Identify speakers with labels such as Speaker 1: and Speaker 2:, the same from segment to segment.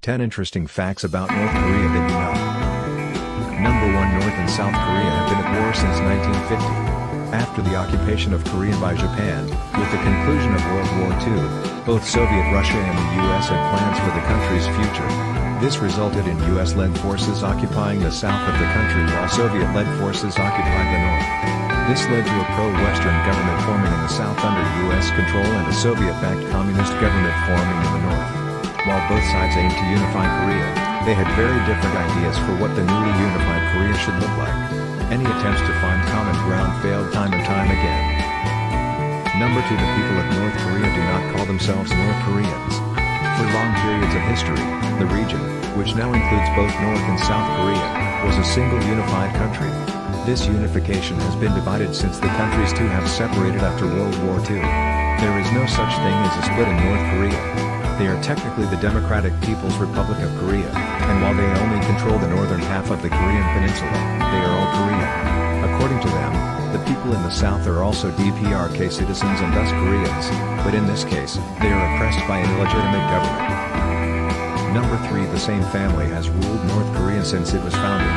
Speaker 1: 10 interesting facts about North Korea that you know. Number 1. North and South Korea have been at war since 1950. After the occupation of Korea by Japan, with the conclusion of World War II, both Soviet Russia and the US had plans for the country's future. This resulted in US-led forces occupying the south of the country while Soviet-led forces occupied the north. This led to a pro-Western government forming in the south under US control and a Soviet-backed communist government forming in the north. While both sides aimed to unify Korea, they had very different ideas for what the newly unified Korea should look like. Any attempts to find common ground failed time and time again. Number 2. The people of North Korea do not call themselves North Koreans. For long periods of history, the region, which now includes both North and South Korea, was a single unified country. This unification has been divided since the countries too have separated after World War II. There is no such thing as a split in North Korea. They are technically the Democratic People's Republic of Korea, and while they only control the northern half of the Korean peninsula, they are all Korean. According to them, the people in the south are also DPRK citizens and thus Koreans, but in this case, they are oppressed by an illegitimate government. Number 3. The same family has ruled North Korea since it was founded.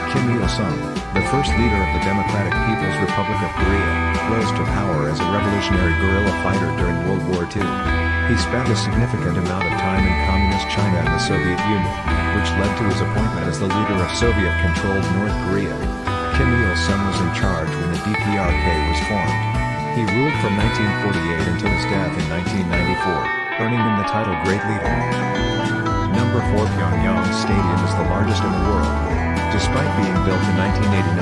Speaker 1: Kim Il-sung, the first leader of the Democratic People's Republic of Korea, rose to power as a revolutionary guerrilla fighter during World War II. He spent a significant amount of time in Communist China and the Soviet Union, which led to his appointment as the leader of Soviet-controlled North Korea. Kim Il-sung was in charge when the DPRK was formed. He ruled from 1948 until his death in 1994, earning him the title Great Leader. Number 4. Pyongyang Stadium is the largest in the world. Despite being built in 1989,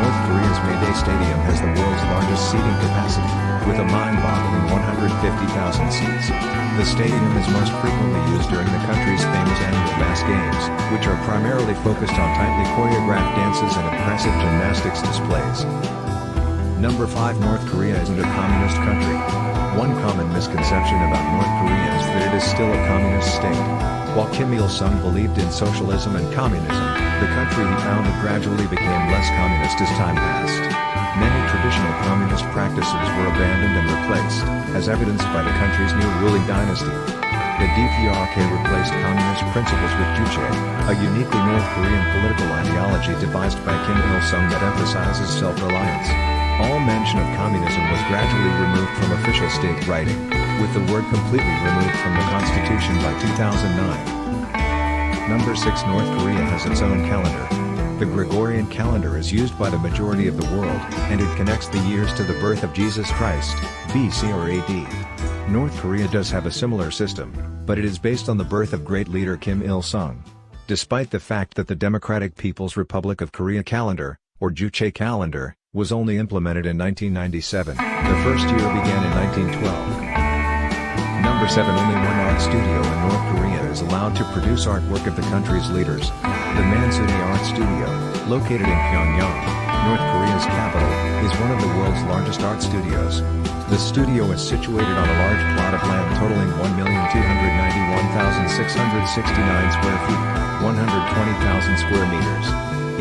Speaker 1: North Korea's Mayday Stadium has the world's largest seating capacity, with a mind-boggling 150,000 seats. The stadium is most frequently used during the country's famous annual mass games, which are primarily focused on tightly choreographed dances and impressive gymnastics displays. Number 5. North Korea isn't a communist country. One common misconception about North Korea is that it is still a communist state. While Kim Il-sung believed in socialism and communism, the country he founded gradually became less communist as time passed. Many traditional communist practices were abandoned and replaced, as evidenced by the country's new ruling dynasty. The DPRK replaced communist principles with Juche, a uniquely North Korean political ideology devised by Kim Il-sung that emphasizes self-reliance. All mention of communism was gradually removed from official state writing, with the word completely removed from the constitution by 2009. Number 6. North Korea has its own calendar. The Gregorian calendar is used by the majority of the world, and it connects the years to the birth of Jesus Christ, BC or AD. North Korea does have a similar system, but it is based on the birth of great leader Kim Il-sung. Despite the fact that the Democratic People's Republic of Korea calendar, or Juche calendar, was only implemented in 1997, the first year began in 1912. Number 7. Only one art studio in North Korea is allowed to produce artwork of the country's leaders. The Mansudae Art Studio, located in Pyongyang, North Korea's capital, is one of the world's largest art studios. The studio is situated on a large plot of land totaling 1,291,669 square feet, 120,000 square meters.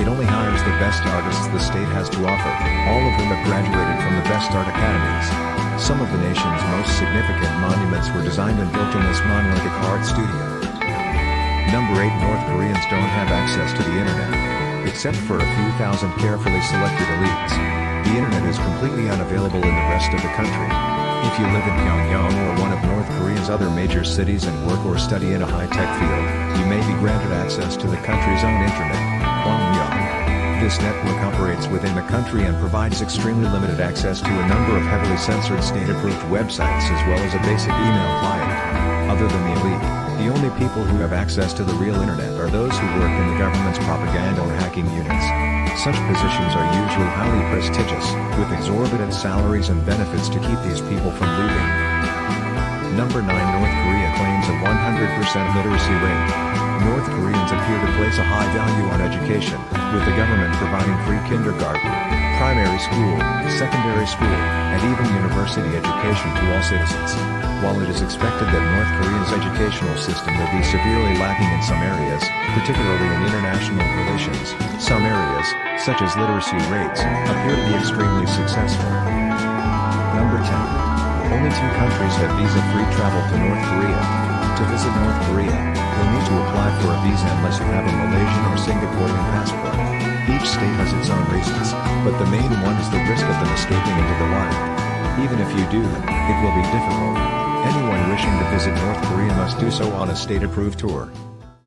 Speaker 1: It only hires the best artists the state has to offer, all of whom have graduated from the best art academies. Some of the nation's most significant monuments were designed and built in this monolithic art studio. Number 8. North Koreans don't have access to the internet. Except for a few thousand carefully selected elites, the internet is completely unavailable in the rest of the country. If you live in Pyongyang or one of North Korea's other major cities and work or study in a high-tech field, you may be granted access to the country's own internet. This network operates within the country and provides extremely limited access to a number of heavily censored state-approved websites as well as a basic email client. Other than the elite, the only people who have access to the real internet are those who work in the government's propaganda or hacking units. Such positions are usually highly prestigious, with exorbitant salaries and benefits to keep these people from leaving. Number 9. North Korea claims a 100% literacy rate. North Koreans appear to place a high value on education, with the government providing free kindergarten, primary school, secondary school, and even university education to all citizens. While it is expected that North Korea's educational system will be severely lacking in some areas, particularly in international relations, some areas, such as literacy rates, appear to be extremely successful. Number 10. Only 2 countries have visa-free travel to North Korea. To visit North Korea, you'll need to apply visa unless you have a Malaysian or Singaporean passport. Each state has its own reasons, but the main one is the risk of them escaping into the wild. Even if you do, it will be difficult. Anyone wishing to visit North Korea must do so on a state-approved tour.